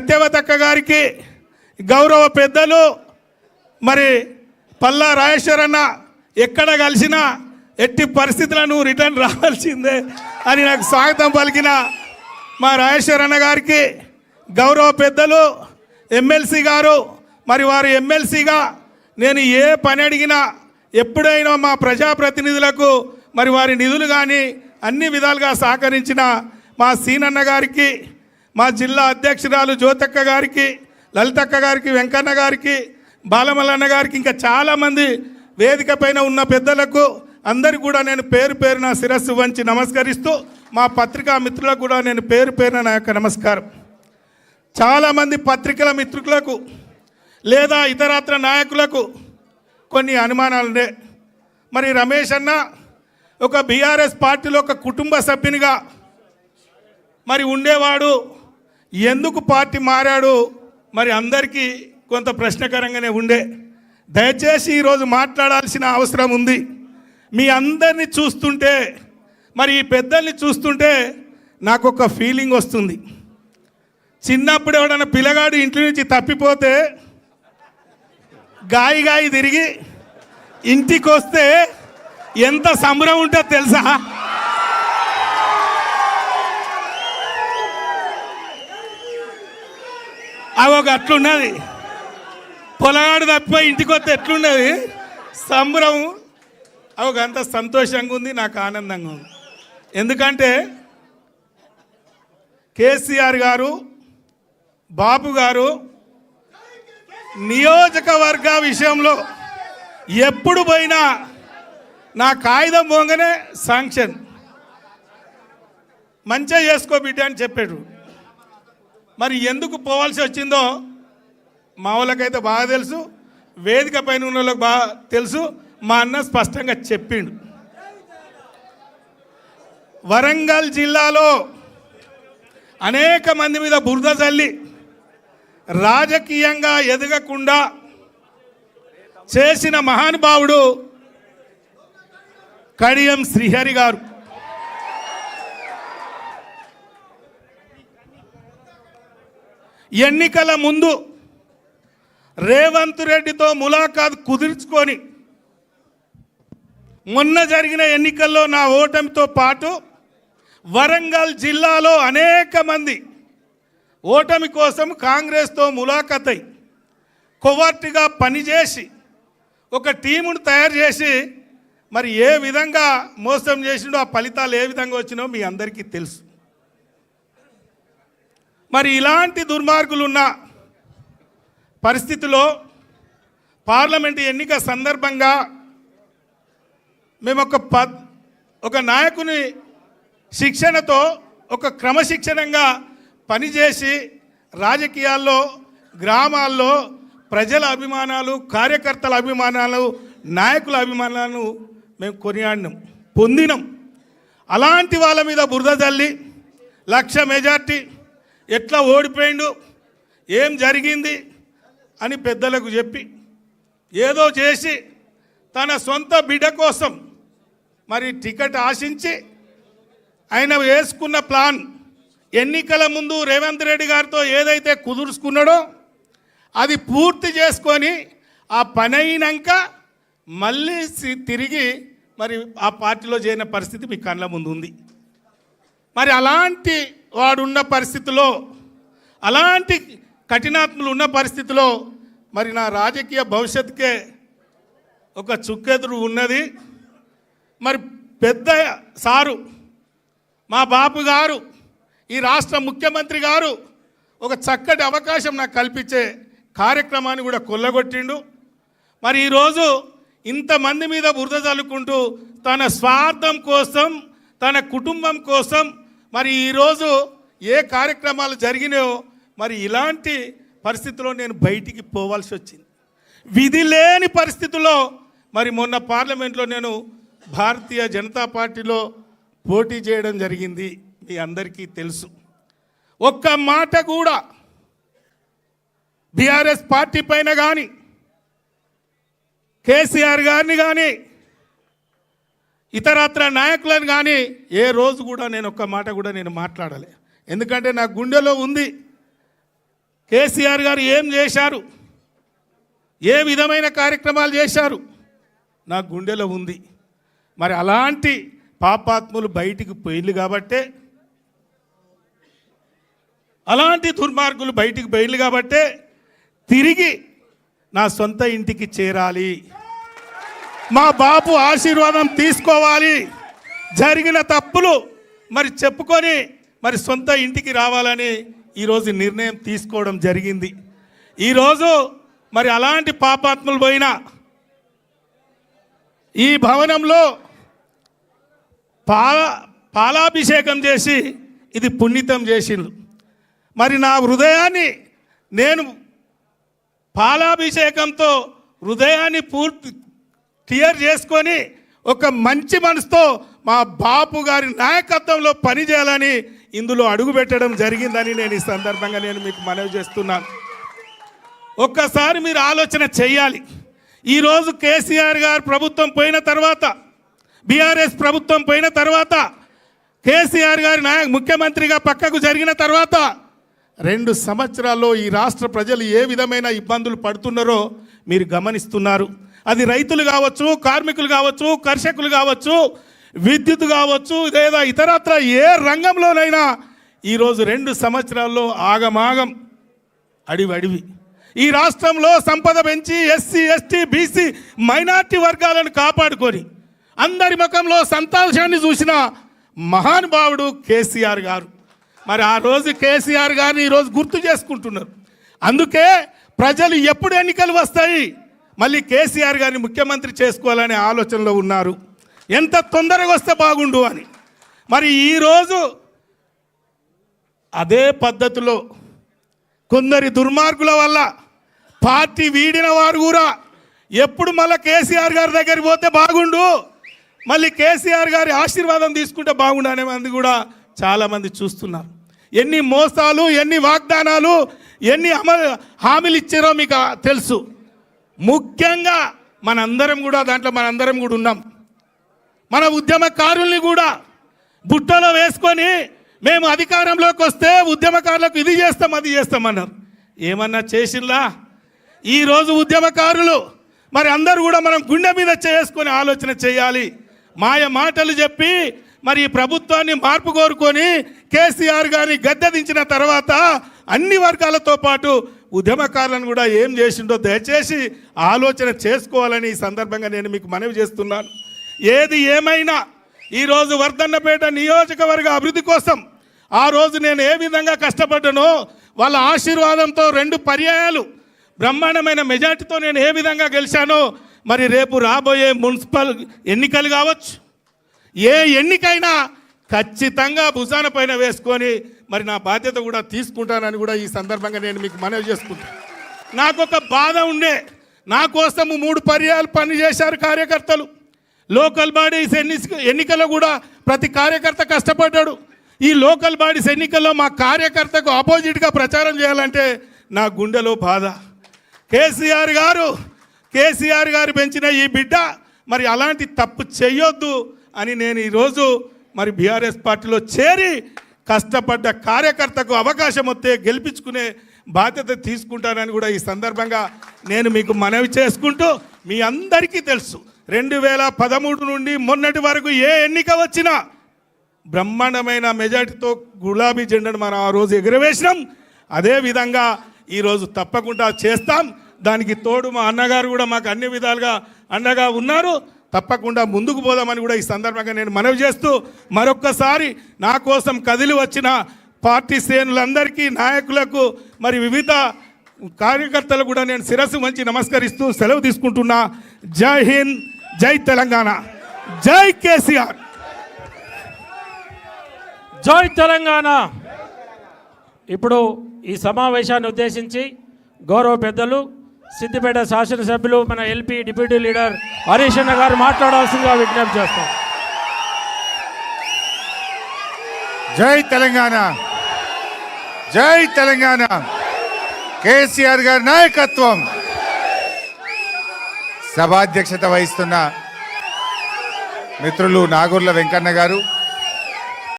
సత్యవతక్క గారికి, గౌరవ పెద్దలు మరి పల్లా రాజేశ్వరన్న ఎక్కడ కలిసినా ఎట్టి పరిస్థితులను రిటర్న్ రావాల్సిందే అని నాకు స్వాగతం పలికిన మా రాజేశ్వరన్న గారికి, గౌరవ పెద్దలు ఎమ్మెల్సీ గారు, మరి వారు ఎమ్మెల్సీగా నేను ఏ పని అడిగినా ఎప్పుడైనా మా ప్రజాప్రతినిధులకు మరి వారి నిధులు కానీ అన్ని విధాలుగా సహకరించిన మా సీనన్న గారికి, మా జిల్లా అధ్యక్షురాలు జ్యోతక్క గారికి, లలితక్క గారికి, వెంకన్న గారికి, బాలమల్లన్న గారికి, ఇంకా చాలామంది వేదిక పైన ఉన్న పెద్దలకు అందరికీ కూడా నేను పేరు పేరున శిరస్సు వంచి నమస్కరిస్తూ, మా పత్రికా మిత్రులకు కూడా నేను పేరు పేరున నా యొక్క నమస్కారం. చాలామంది పత్రికల మిత్రులకు లేదా ఇతరత్ర నాయకులకు కొన్ని అనుమానాలుండే. మరి రమేష్ అన్న ఒక బీఆర్ఎస్ పార్టీలో ఒక కుటుంబ సభ్యునిగా మరి ఉండేవాడు, ఎందుకు పార్టీ మారాడు మరి అందరికీ కొంత ప్రశ్నకరంగానే ఉండే. దయచేసి ఈరోజు మాట్లాడాల్సిన అవసరం ఉంది. మీ అందరినీ చూస్తుంటే, మరి ఈ పెద్దల్ని చూస్తుంటే నాకు ఒక ఫీలింగ్ వస్తుంది. చిన్నప్పుడు ఎవడన్నా పిల్లగాడు ఇంటి నుంచి తప్పిపోతే గాయి తిరిగి ఇంటికి వస్తే ఎంత సంబరం ఉంటుందో తెలుసా? అవి ఒక అట్లున్నది. పొలగాడు తప్పిపోయి ఇంటికి వస్తే ఎట్లున్నది సంబరం. అవి ఒక అంత సంతోషంగా ఉంది, నాకు ఆనందంగా ఉంది. ఎందుకంటే కేసీఆర్ గారు, బాబు గారు నియోజకవర్గ విషయంలో ఎప్పుడు పోయినా నా కాగితం పోగానే శాంక్షన్, మంచిగా చేసుకో బిడ్డ అని చెప్పాడు. మరి ఎందుకు పోవాల్సి వచ్చిందో మా వాళ్ళకైతే బాగా తెలుసు, వేదిక పైన ఉన్న వాళ్ళకి బాగా తెలుసు. మా అన్న స్పష్టంగా చెప్పిండు. వరంగల్ జిల్లాలో అనేక మంది మీద బురద చల్లి రాజకీయంగా ఎదగకుండా చేసిన మహానుభావుడు కడియం శ్రీహరి గారు. ఎన్నికల ముందు రేవంత్ రెడ్డితో ములాఖాత్ కుదుర్చుకొని మొన్న జరిగిన ఎన్నికల్లో నా ఓటమితో పాటు వరంగల్ జిల్లాలో అనేక మంది ఓటమి కోసం కాంగ్రెస్తో ములాఖాత్ అయి కొవర్ట్గా పనిచేసి ఒక టీమును తయారు చేసి మరి ఏ విధంగా మోసం చేసిండో, ఆ ఫలితాలు ఏ విధంగా వచ్చినో మీ అందరికీ తెలుసు. మరి ఇలాంటి దుర్మార్గులు ఉన్న పరిస్థితిలో పార్లమెంటు ఎన్నిక సందర్భంగా మేము ఒక నాయకుని శిక్షణతో ఒక క్రమశిక్షణంగా పనిచేసి రాజకీయాల్లో, గ్రామాల్లో ప్రజల అభిమానాలు, కార్యకర్తల అభిమానాలు, నాయకుల అభిమానాలను మేము కొనియాడినాం, పొందినాం. అలాంటి వాళ్ళ మీద బురద జల్లి 1,00,000 మెజార్టీ ఎట్లా ఓడిపోయిండు, ఏం జరిగింది అని పెద్దలకు చెప్పి ఏదో చేసి తన సొంత బిడ్డ కోసం మరి టికెట్ ఆశించి ఆయన వేసుకున్న ప్లాన్, ఎన్నికల ముందు రేవంత్ రెడ్డి గారితో ఏదైతే కుదుర్చుకున్నాడో అది పూర్తి చేసుకొని ఆ పని అయినాక మళ్ళీ తిరిగి మరి ఆ పార్టీలో చేరిన పరిస్థితి మీ కళ్ళ ముందు ఉంది. మరి అలాంటి వాడున్న పరిస్థితిలో, అలాంటి కఠినాత్ములు ఉన్న పరిస్థితిలో మరి నా రాజకీయ భవిష్యత్తుకే ఒక చుక్కెదురు ఉన్నది. మరి పెద్ద సారు మా బాపు గారు, ఈ రాష్ట్ర ముఖ్యమంత్రి గారు ఒక చక్కటి అవకాశం నాకు కల్పించే కార్యక్రమాన్ని కూడా కొల్లగొట్టిండు. మరి ఈరోజు ఇంతమంది మీద బురద చల్లుకుంటూ తన స్వార్థం కోసం, తన కుటుంబం కోసం మరి ఈరోజు ఏ కార్యక్రమాలు జరిగినాయో మరి ఇలాంటి పరిస్థితుల్లో నేను బయటికి పోవాల్సి వచ్చింది. విధి లేని పరిస్థితుల్లో మరి మొన్న పార్లమెంట్లో నేను భారతీయ జనతా పార్టీలో పోటీ చేయడం జరిగింది, మీ అందరికీ తెలుసు. ఒక్క మాట కూడా బీఆర్ఎస్ పార్టీ పైన కానీ, కేసీఆర్ గారిని కానీ, ఇతరత్ర నాయకులను కానీ ఏ రోజు కూడా నేను ఒక్క మాట కూడా నేను మాట్లాడలే. ఎందుకంటే నా గుండెలో ఉంది, కేసీఆర్ గారు ఏం చేశారు, ఏ విధమైన కార్యక్రమాలు చేశారు నా గుండెలో ఉంది. మరి అలాంటి పాపాత్ములు బయటికి పోయింది కాబట్టే, అలాంటి దుర్మార్గులు బయటికి పోయింది కాబట్టే తిరిగి నా సొంత ఇంటికి చేరాలి, మా బాపు ఆశీర్వాదం తీసుకోవాలి, జరిగిన తప్పులు మరి చెప్పుకొని మరి సొంత ఇంటికి రావాలని ఈరోజు నిర్ణయం తీసుకోవడం జరిగింది. ఈరోజు మరి అలాంటి పాపాత్ములు పోయిన ఈ భవనంలో పాలాభిషేకం చేసి ఇది పుణ్యతం చేసిండ్రు. మరి నా హృదయాన్ని నేను పాలాభిషేకంతో హృదయాన్ని పూర్తి క్లియర్ చేసుకొని ఒక మంచి మనసుతో మా బాపు గారి నాయకత్వంలో పనిచేయాలని ఇందులో అడుగు పెట్టడం జరిగిందని నేను ఈ సందర్భంగా నేను మీకు మనవి చేస్తున్నాను. ఒక్కసారి మీరు ఆలోచన చేయాలి. ఈరోజు కేసీఆర్ గారు ప్రభుత్వం పోయిన తర్వాత, బీఆర్ఎస్ ప్రభుత్వం పోయిన తర్వాత, కేసీఆర్ గారి ముఖ్యమంత్రిగా పక్కకు జరిగిన తర్వాత 2 సంవత్సరాల్లో ఈ రాష్ట్ర ప్రజలు ఏ విధమైన ఇబ్బందులు పడుతున్నారో మీరు గమనిస్తున్నారు. అది రైతులు కావచ్చు, కార్మికులు కావచ్చు, కర్షకులు కావచ్చు, విద్యుత్ కావచ్చు, లేదా ఇతరత్ర ఏ రంగంలోనైనా ఈరోజు 2 సంవత్సరాల్లో ఆగమాగం అడివి. ఈ రాష్ట్రంలో సంపద పెంచి ఎస్సీ, ఎస్టీ, బీసీ, మైనార్టీ వర్గాలను కాపాడుకొని అందరి ముఖంలో సంతోషాన్ని చూసిన మహానుభావుడు కేసీఆర్ గారు. మరి ఆ రోజు కేసీఆర్ గారిని ఈరోజు గుర్తు చేసుకుంటున్నారు. అందుకే ప్రజలు ఎప్పుడు ఎన్నికలు వస్తాయి మళ్ళీ కేసీఆర్ గారిని ముఖ్యమంత్రి చేసుకోవాలనే ఆలోచనలో ఉన్నారు. ఎంత తొందరగా వస్తే బాగుండు అని. మరి ఈరోజు అదే పద్ధతిలో కొందరి దుర్మార్గుల వల్ల పార్టీ వీడిన వారు కూడా ఎప్పుడు మళ్ళీ కేసీఆర్ గారి దగ్గరికి పోతే బాగుండు, మళ్ళీ కేసీఆర్ గారి ఆశీర్వాదం తీసుకుంటే బాగుండు అనే మంది కూడా చాలామంది చూస్తున్నారు. ఎన్ని మోసాలు, ఎన్ని వాగ్దానాలు, ఎన్ని హామీలు ఇచ్చారో మీకు తెలుసు. ముఖ్యంగా మనందరం కూడా ఉన్నాం. మన ఉద్యమకారుల్ని కూడా బుట్టలో వేసుకొని మేము అధికారంలోకి వస్తే ఉద్యమకారులకు ఇది చేస్తాం, అది చేస్తామన్నారు. ఏమన్నా చేసిందా? ఈరోజు ఉద్యమకారులు మరి అందరూ కూడా మనం గుండె మీద చేసుకొని ఆలోచన చేయాలి. మాయ మాటలు చెప్పి మరి ఈ ప్రభుత్వాన్ని మార్పు కోరుకొని కేసీఆర్ గారిని గద్దె దించిన తర్వాత అన్ని వర్గాలతో పాటు ఉద్యమకారులను కూడా ఏం చేసిండో దయచేసి ఆలోచన చేసుకోవాలని ఈ సందర్భంగా నేను మీకు మనవి చేస్తున్నాను. ఏది ఏమైనా ఈరోజు వర్ధన్నపేట నియోజకవర్గ అభివృద్ధి కోసం ఆ రోజు నేను ఏ విధంగా కష్టపడ్డానో వాళ్ళ ఆశీర్వాదంతో 2 పర్యాయాలు బ్రహ్మాండమైన మెజార్టీతో నేను ఏ విధంగా గెలిచానో మరి రేపు రాబోయే మున్సిపల్ ఎన్నికలు కావచ్చు, ఏ ఎన్నికైనా ఖచ్చితంగా భుజాన పైన వేసుకొని మరి నా బాధ్యత కూడా తీసుకుంటానని కూడా ఈ సందర్భంగా నేను మీకు మనవి చేసుకుంటాను. నాకు ఒక బాధ ఉండే, నా కోసము 3 పర్యాయాలు పనిచేశారు కార్యకర్తలు. లోకల్ బాడీస్ ఎన్నికల్లో కూడా ప్రతి కార్యకర్త కష్టపడ్డాడు. ఈ లోకల్ బాడీస్ ఎన్నికల్లో మా కార్యకర్తకు ఆపోజిట్గా ప్రచారం చేయాలంటే నా గుండెలో బాధ. కేసీఆర్ గారు పెంచిన ఈ బిడ్డ మరి అలాంటి తప్పు చేయొద్దు అని నేను ఈరోజు మరి బీఆర్ఎస్ పార్టీలో చేరి కష్టపడ్డ కార్యకర్తకు అవకాశం వస్తే గెలిపించుకునే బాధ్యత తీసుకుంటానని కూడా ఈ సందర్భంగా నేను మీకు మనవి చేసుకుంటూ, మీ అందరికీ తెలుసు 2013 నుండి మొన్నటి వరకు ఏ ఎన్నిక వచ్చినా బ్రహ్మాండమైన మెజార్టీతో గులాబీ జెండాను మనం ఆ రోజు ఎగురవేసినాం. అదేవిధంగా ఈరోజు తప్పకుండా చేస్తాం. దానికి తోడు మా అన్నగారు కూడా మాకు అన్ని విధాలుగా అండగా ఉన్నారు. తప్పకుండా ముందుకు పోదామని కూడా ఈ సందర్భంగా నేను మనవి చేస్తూ, మరొక్కసారి నా కోసం కదిలి వచ్చిన పార్టీ శ్రేణులందరికీ, నాయకులకు, మరి వివిధ కార్యకర్తలు కూడా నేను శిరస్సు వంచి నమస్కరిస్తూ సెలవు తీసుకుంటున్నా. జై హింద్, జై తెలంగాణ, జై కేసీఆర్, జై తెలంగాణ. ఇప్పుడు ఈ సమావేశాన్ని ఉద్దేశించి గౌరవ పెద్దలు సిద్దిపేట శాసనసభ్యులు మన ఎల్పీ డిప్యూటీ లీడర్ హరీష్ అన్న గారు మాట్లాడాల్సిందిగా విజ్ఞప్తి చేస్తాం. జై తెలంగాణ, జై తెలంగాణ, కేసీఆర్ గారి నాయకత్వం. సభాధ్యక్షత వహిస్తున్న మిత్రులు నాగూర్ల వెంకన్న గారు,